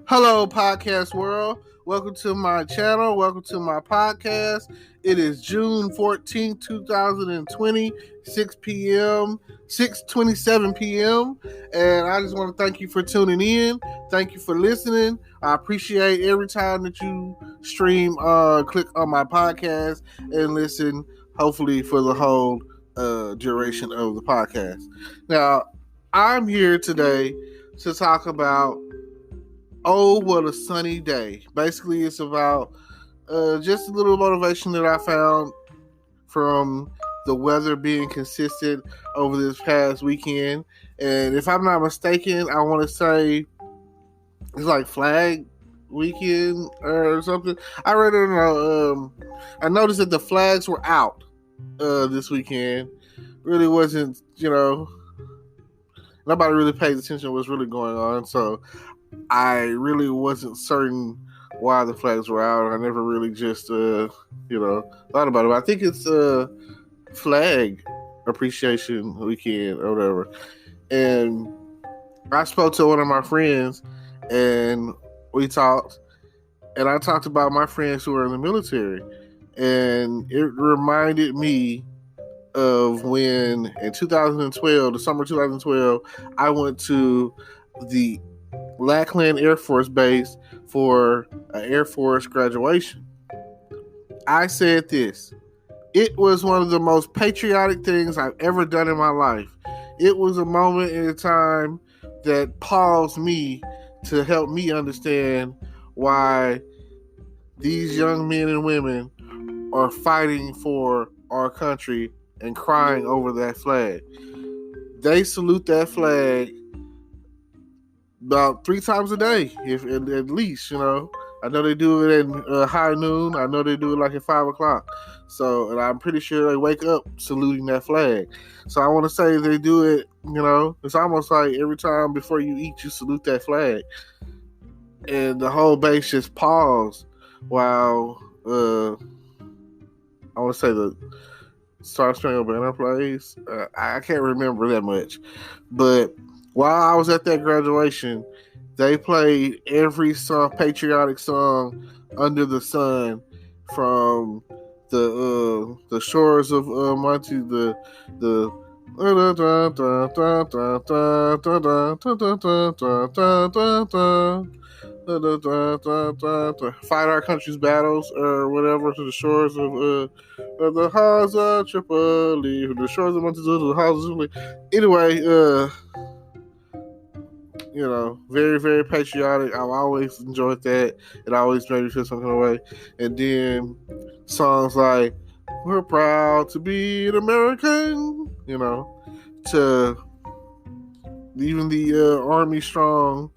Hello, podcast world. Welcome to my channel. Welcome to my podcast. It is June 14th, 2020, 6 p.m., 6:27 p.m. And I just want to thank you for tuning in. Thank you for listening. I appreciate every time that you stream, click on my podcast and listen, hopefully for the whole duration of the podcast. Now, I'm here today to talk about Oh, What a Sunny Day. Basically, it's about just a little motivation that I found from the weather being consistent over this past weekend. And if I'm not mistaken, I want to say it's like Flag Weekend or something. I read it I noticed that the flags were out this weekend. Really wasn't, nobody really paid attention to what's really going on. So I really wasn't certain why the flags were out. I never really just, thought about it. But I think it's Flag Appreciation Weekend or whatever. And I spoke to one of my friends, and we talked. And I talked about my friends who are in the military. And it reminded me of when in 2012, the summer 2012, I went to the Lackland Air Force Base for an Air Force graduation. I said this. It was one of the most patriotic things I've ever done in my life. It was a moment in time that paused me to help me understand why these young men and women are fighting for our country and crying over that flag. They salute that flag about 3 times a day, if at least, I know they do it at high noon. I know they do it like at 5 o'clock. So, and I'm pretty sure they wake up saluting that flag. So I want to say they do it, it's almost like every time before you eat, you salute that flag. And the whole base just paused while, I want to say the Star Spangled Banner plays. I can't remember that much. But while I was at that graduation, they played every song, patriotic song under the sun, from the shores of Monty, the fight our country's battles or whatever, to the shores of the halls of Tripoli, the shores of Monty, the halls of Tripoli. Anyway, very, very patriotic. I've always enjoyed that. It always made me feel some kind of way. And then songs like "We're Proud to Be an American," to even the Army Strong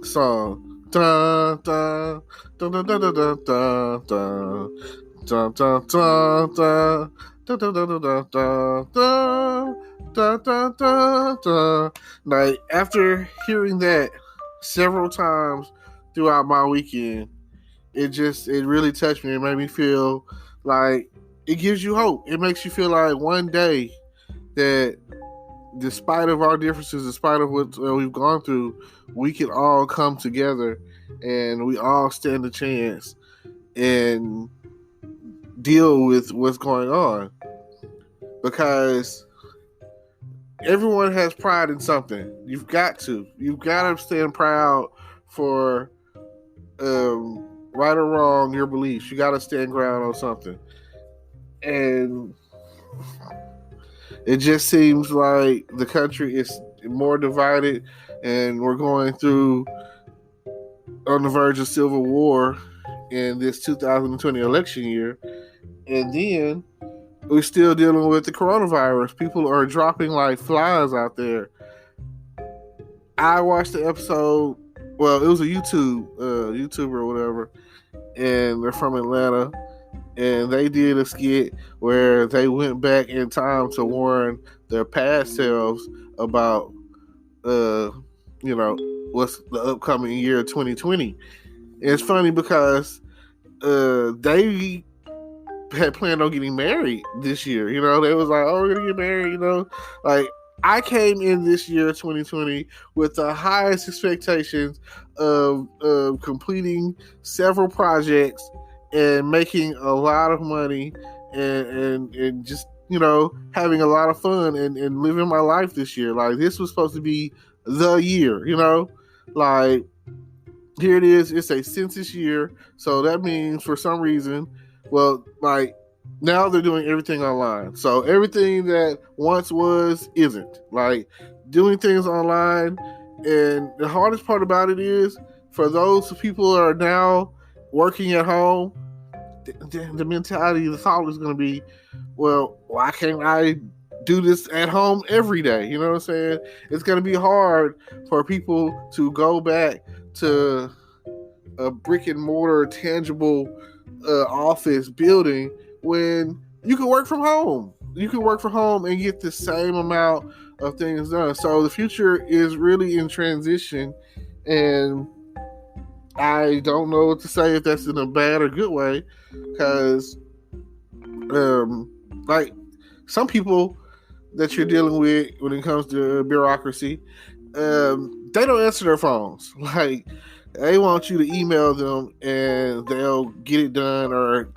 song. Da da da da da da da da da da da da. Da, da, da, da, da, da, da, da, da, da. Like, after hearing that several times throughout my weekend, it really touched me. It made me feel like it gives you hope. It makes you feel like one day that, despite of our differences, despite of what we've gone through, we can all come together and we all stand a chance and deal with what's going on, because everyone has pride in something. You've got to stand proud for right or wrong your beliefs. You got to stand ground on something, and it just seems like the country is more divided, and we're going through on the verge of civil war in this 2020 election year. And then we're still dealing with the coronavirus. People are dropping like flies out there. I watched the episode. Well, it was a YouTuber or whatever, and they're from Atlanta. And they did a skit where they went back in time to warn their past selves about, what's the upcoming year 2020. And it's funny because they had planned on getting married this year. They was like, "Oh, we're gonna get married," like I came in this year, 2020, with the highest expectations of completing several projects and making a lot of money and just, having a lot of fun and living my life this year. Like, this was supposed to be the year, like, here it is. It's a census year. So that means for some reason, well, like, now they're doing everything online. So everything that once was isn't. Like, doing things online. And the hardest part about it is for those people who are now working at home, the mentality, the thought is going to be, well, why can't I do this at home every day? You know what I'm saying? It's going to be hard for people to go back to a brick and mortar, tangible office building when you can work from home. You can work from home and get the same amount of things done. So the future is really in transition, and I don't know what to say if that's in a bad or good way, because like, some people that you're dealing with when it comes to bureaucracy, they don't answer their phones. Like, they want you to email them and they'll get it done, or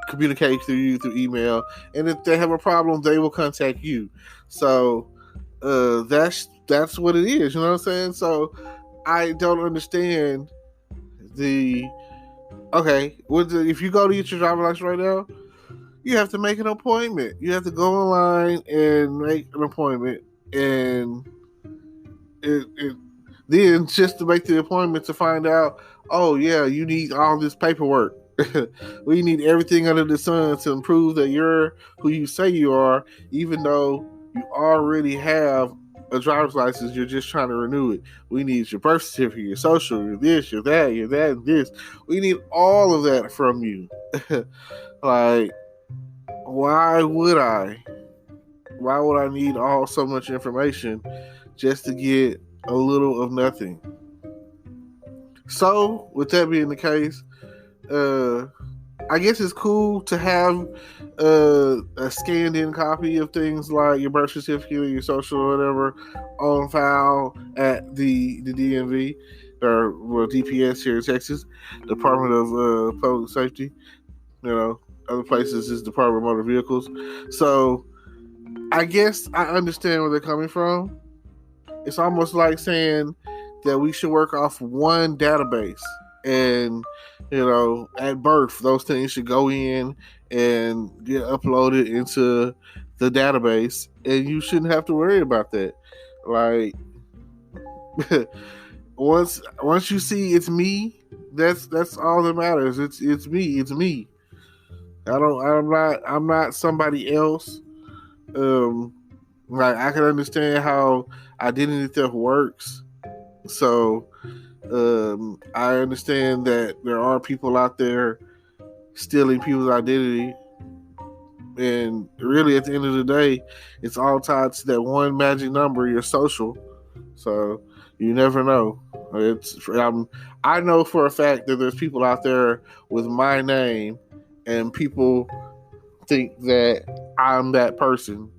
communicate through you through email. And if they have a problem, they will contact you. So that's what it is. You know what I'm saying? So I don't understand if you go to get your driver's license right now, you have to make an appointment. You have to go online and make an appointment, and then just to make the appointment to find out, oh yeah, you need all this paperwork. We need everything under the sun to prove that you're who you say you are, even though you already have a driver's license. You're just trying to renew it. We need your birth certificate, your social, your this, your that, and this. We need all of that from you. Like, why would I need so much information just to get a little of nothing? So, with that being the case, I guess it's cool to have a scanned-in copy of things like your birth certificate or your social or whatever on file at the DMV, or DPS here in Texas, Department of Public Safety. Other places is Department of Motor Vehicles. So I guess I understand where they're coming from. It's almost like saying that we should work off one database, and at birth those things should go in and get uploaded into the database, and you shouldn't have to worry about that. Like, once you see it's me, that's all that matters. It's me. I'm not somebody else. Like, I can understand how identity theft works. So I understand that there are people out there stealing people's identity, and really at the end of the day, it's all tied to that one magic number, your social. So you never know. I know for a fact that there's people out there with my name, and people think that I'm that person,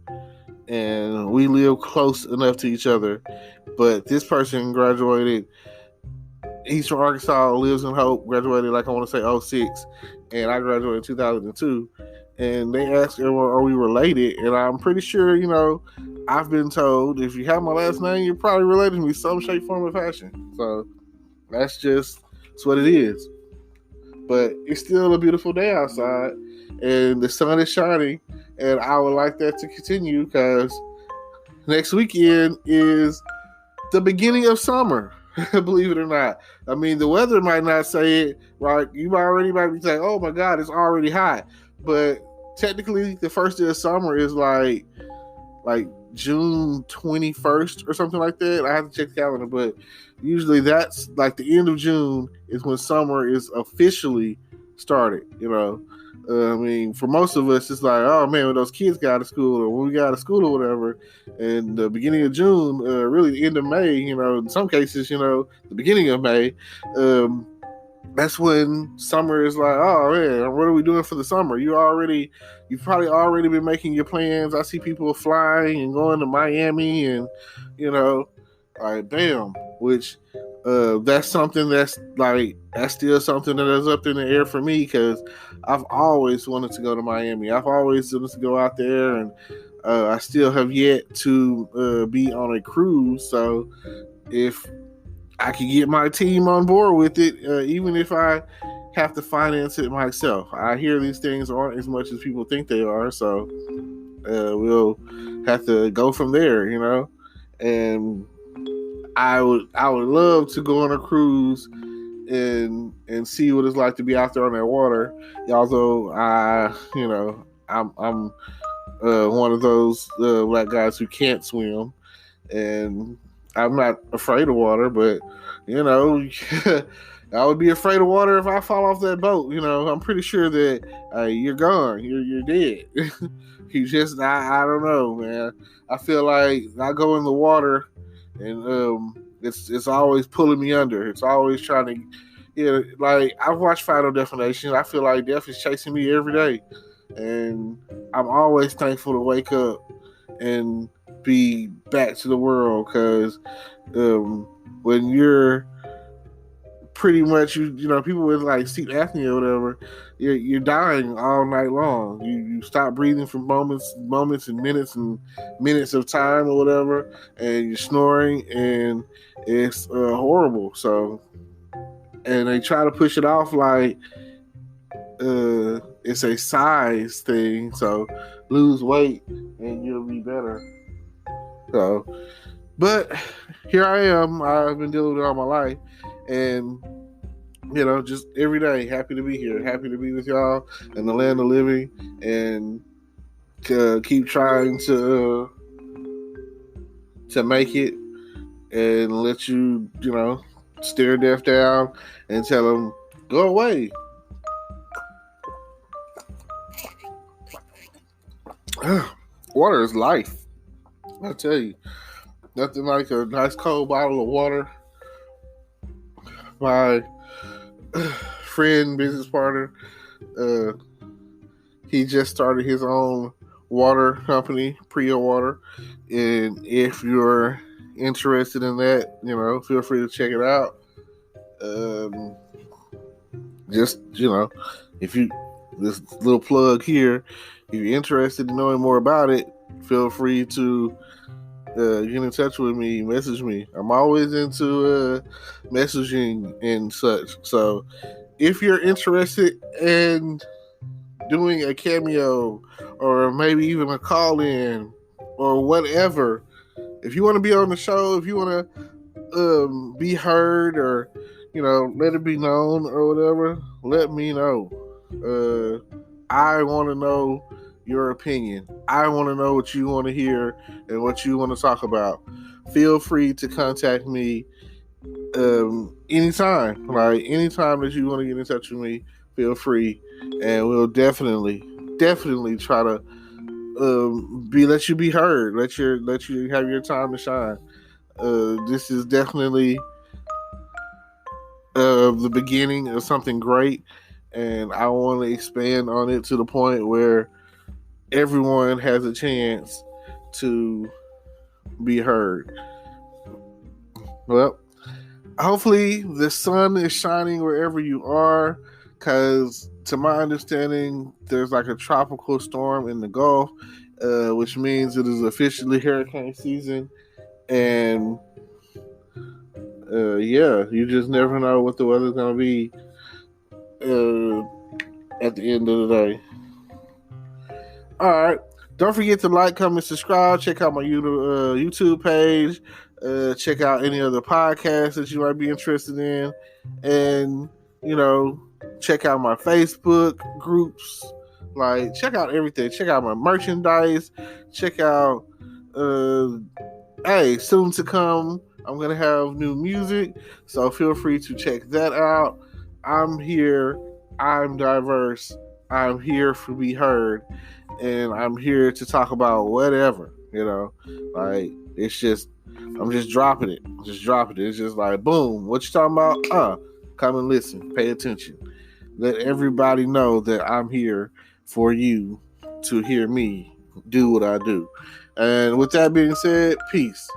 and we live close enough to each other. But this person graduated, he's from Arkansas, lives in Hope, graduated, like, I want to say 06, and I graduated in 2002. And they asked, are we related? And I'm pretty sure, I've been told, if you have my last name, you're probably related to me some shape, form, or fashion. So that's what it is. But it's still a beautiful day outside, and the sun is shining, and I would like that to continue, because next weekend is the beginning of summer. Believe it or not. I mean, the weather might not say it, right? You might be saying, oh my God, it's already hot. But technically, the first day of summer is like June 21st or something like that. I have to check the calendar, but usually that's like the end of June is when summer is officially started. I mean, for most of us, it's like, oh man, when those kids got out of school, or when we got out of school or whatever, and the beginning of June, really the end of May, in some cases, the beginning of May, that's when summer is like, oh man, what are we doing for the summer? You've probably already been making your plans. I see people flying and going to Miami, and like bam, which that's something that's still something that is up in the air for me, because I've always wanted to go to Miami. I've always wanted to go out there, and I still have yet to be on a cruise. So if I can get my team on board with it, even if I have to finance it myself. I hear these things aren't as much as people think they are, so we'll have to go from there, And I would love to go on a cruise and see what it's like to be out there on that water. Although I'm one of those black guys who can't swim, and I'm not afraid of water, but I would be afraid of water if I fall off that boat. I'm pretty sure that you're gone, you're dead. You just I don't know, man. I feel like I go in the water, and it's always pulling me under. It's always trying to, like I've watched Final Destination. I feel like death is chasing me every day, and I'm always thankful to wake up and be back to the world, because when you're pretty much people with like sleep apnea or whatever, you're dying all night long. You stop breathing for moments and minutes of time or whatever, and you're snoring, and it's horrible. So, and they try to push it off like it's a size thing, so lose weight and you'll be better. So, but here I am. I've been dealing with it all my life, and just every day, happy to be here, happy to be with y'all in the land of living, and keep trying to make it, and let you, stare death down and tell them, go away. Water is life. I tell you, nothing like a nice cold bottle of water. My friend, business partner, he just started his own water company, Priya Water, and if you're interested in that, feel free to check it out. Just if you, this little plug here, if you're interested in knowing more about it, feel free to get in touch with me, message me. I'm always into messaging and such. So if you're interested in doing a cameo, or maybe even a call-in, or whatever, if you want to be on the show, if you want to be heard, or let it be known or whatever, let me know. I want to know your opinion. I want to know what you want to hear and what you want to talk about. Feel free to contact me anytime. Like anytime that you want to get in touch with me, feel free, and we'll definitely try to let you be heard. Let you have your time to shine. This is definitely the beginning of something great, and I want to expand on it to the point where everyone has a chance to be heard. Well, hopefully the sun is shining wherever you are, because to my understanding, there's like a tropical storm in the Gulf, which means it is officially hurricane season, and you just never know what the weather's going to be at the end of the day. All right. Don't forget to like, comment, subscribe. Check out my YouTube page. Check out any other podcasts that you might be interested in. And, check out my Facebook groups. Like, check out everything. Check out my merchandise. Check out, soon to come, I'm going to have new music. So feel free to check that out. I'm here. I'm diverse. I'm here to be heard. And I'm here to talk about whatever, like I'm just dropping it. It's just like, boom, what you talking about? Come and listen. Pay attention. Let everybody know that I'm here for you to hear me do what I do. And with that being said, peace.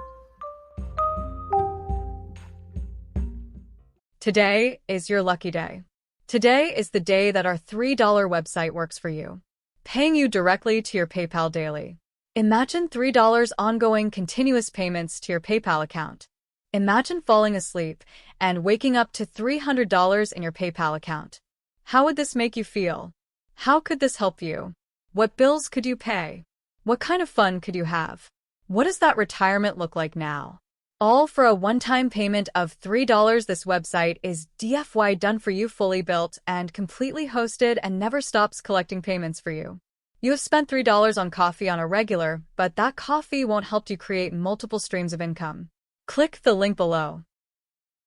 Today is your lucky day. Today is the day that our $3 website works for you, paying you directly to your PayPal daily. Imagine $3 ongoing continuous payments to your PayPal account. Imagine falling asleep and waking up to $300 in your PayPal account. How would this make you feel? How could this help you? What bills could you pay? What kind of fun could you have? What does that retirement look like now? All for a one-time payment of $3. This website is DFY done for you, fully built and completely hosted, and never stops collecting payments for you. You have spent $3 on coffee on a regular, but that coffee won't help you create multiple streams of income. Click the link below.